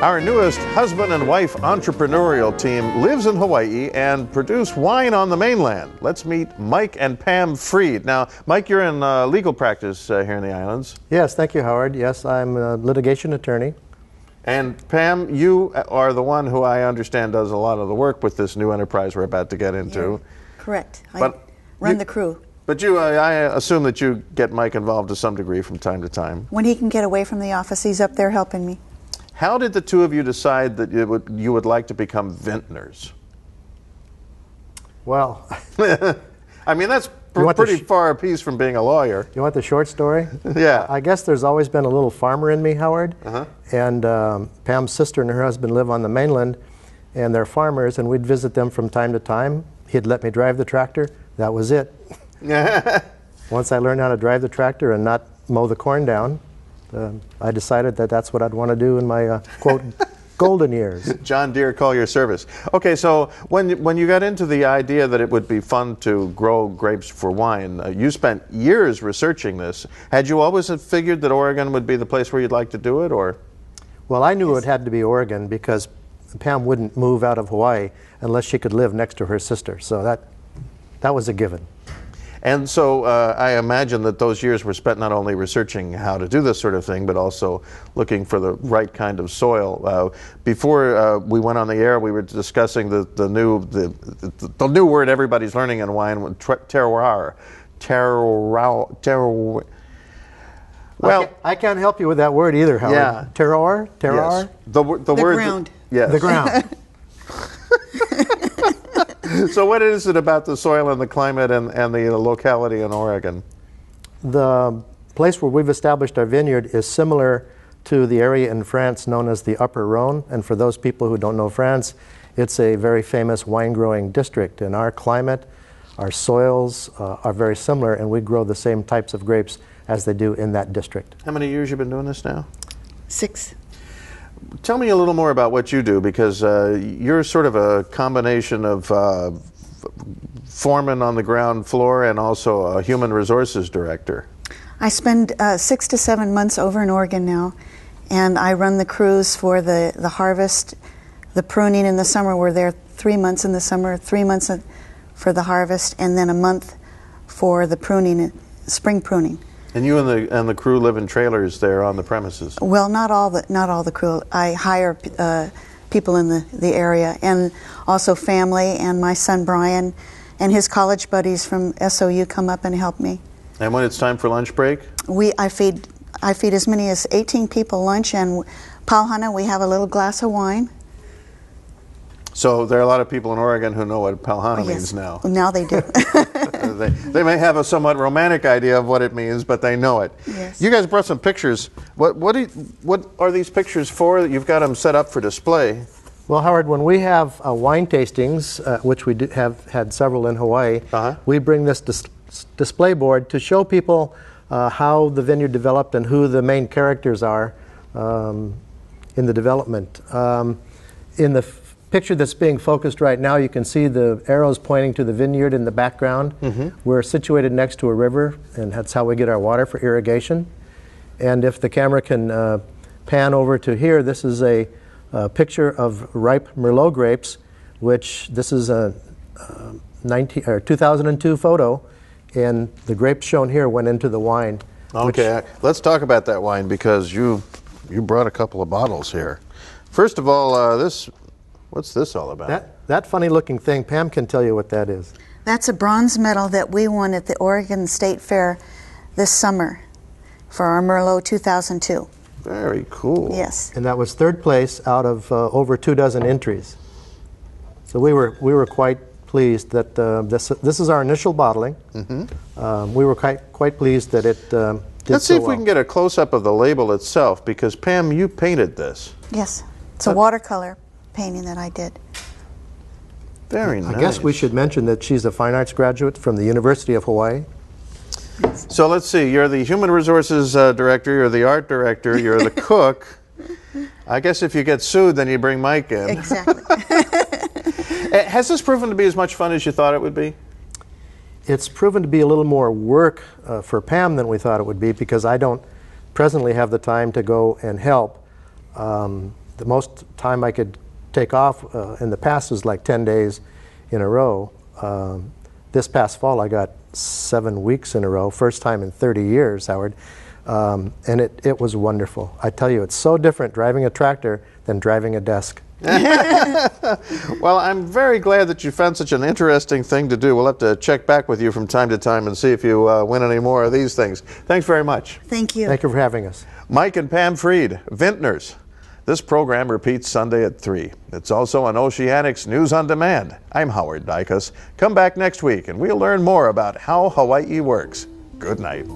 Our newest husband and wife entrepreneurial team lives in Hawaii and produce wine on the mainland. Let's meet Mike and Pam Freed. Now, Mike, you're in legal practice here in the islands. Yes, thank you, Howard. Yes, I'm a litigation attorney. And Pam, you are the one who I understand does a lot of the work with this new enterprise we're about to get into. Yeah, correct. I run the crew. But I assume that you get Mike involved to some degree from time to time. When he can get away from the office, he's up there helping me. How did the two of you decide that you would like to become vintners? Well, I mean, that's pretty far a piece from being a lawyer. You want the short story? Yeah. I guess there's always been a little farmer in me, Howard. And Pam's sister and her husband live on the mainland, and they're farmers, and we'd visit them from time to time. He'd let me drive the tractor. That was it. Once I learned how to drive the tractor and not mow the corn down, I decided that that's what I'd want to do in my, quote, golden years. John Deere, call your service. Okay, so when you got into the idea that it would be fun to grow grapes for wine, you spent years researching this. Had you always figured that Oregon would be the place where you'd like to do it, or? Well, I knew it had to be Oregon because Pam wouldn't move out of Hawaii unless she could live next to her sister, so that was a given. And so I imagine that those years were spent not only researching how to do this sort of thing, but also looking for the right kind of soil. Before we went on the air, we were discussing the new word everybody's learning in wine, terroir. Terroir. Well, I can't help you with that word either, Howard. Yeah. Terroir? Terroir? Yes. The word. Ground. Yes. The ground. So what is it about the soil and the climate and the locality in Oregon? The place where we've established our vineyard is similar to the area in France known as the Upper Rhone. And for those people who don't know France, it's a very famous wine-growing district. And our climate, our soils are very similar, and we grow the same types of grapes as they do in that district. How many years you been doing this now? 6. Tell me a little more about what you do, because you're sort of a combination of foreman on the ground floor and also a human resources director. I spend 6 to 7 months over in Oregon now, and I run the crews for the harvest, the pruning in the summer. We're there 3 months in the summer, 3 months for the harvest, and then a month for the pruning, spring pruning. And you and the crew live in trailers there on the premises? Well, not all the crew. I hire people in the area, and also family, and my son Brian and his college buddies from SOU come up and help me. And when it's time for lunch break? I feed as many as 18 people lunch, and Pauhana, we have a little glass of wine. So there are a lot of people in Oregon who know what Pauhana means now. Now they do. They may have a somewhat romantic idea of what it means, but they know it. Yes. You guys brought some pictures. What are these pictures for? You've got them set up for display. Well, Howard, when we have wine tastings, which we have had several in Hawaii, we bring this display board to show people how the vineyard developed and who the main characters are in the development. In the picture that's being focused right now, you can see the arrows pointing to the vineyard in the background. We're situated next to a river, and that's how we get our water for irrigation. And if the camera can pan over to here, this is a picture of ripe Merlot grapes, which this is a 2002 photo, and the grapes shown here went into the wine. Okay, let's talk about that wine, because you brought a couple of bottles here. First of all, what's this all about? That funny-looking thing, Pam can tell you what that is. That's a bronze medal that we won at the Oregon State Fair this summer for our Merlot 2002. Very cool. Yes. And that was 3rd place out of over 24 entries. So we were quite pleased that this is our initial bottling. We were quite pleased that it did. Let's see if we can get a close-up of the label itself, because Pam, you painted this. Yes. It's a watercolor painting that I did. Very nice. I guess we should mention that she's a fine arts graduate from the University of Hawaii. So let's see, you're the human resources director, you're the art director, you're the cook. I guess if you get sued, then you bring Mike in. Exactly. Has this proven to be as much fun as you thought it would be? It's proven to be a little more work for Pam than we thought it would be, because I don't presently have the time to go and help. the most time I could take off in the past was like 10 days in a row. This past fall I got 7 weeks in a row, first time in 30 years, Howard. And it was wonderful. I tell you, it's so different driving a tractor than driving a desk. Well, I'm very glad that you found such an interesting thing to do. We'll have to check back with you from time to time and see if you win any more of these things. Thanks very much. Thank you. Thank you for having us. Mike and Pam Freed, Vintners. This program repeats Sunday at 3. It's also on Oceanics News on Demand. I'm Howard Dicus. Come back next week and we'll learn more about how Hawaii works. Good night.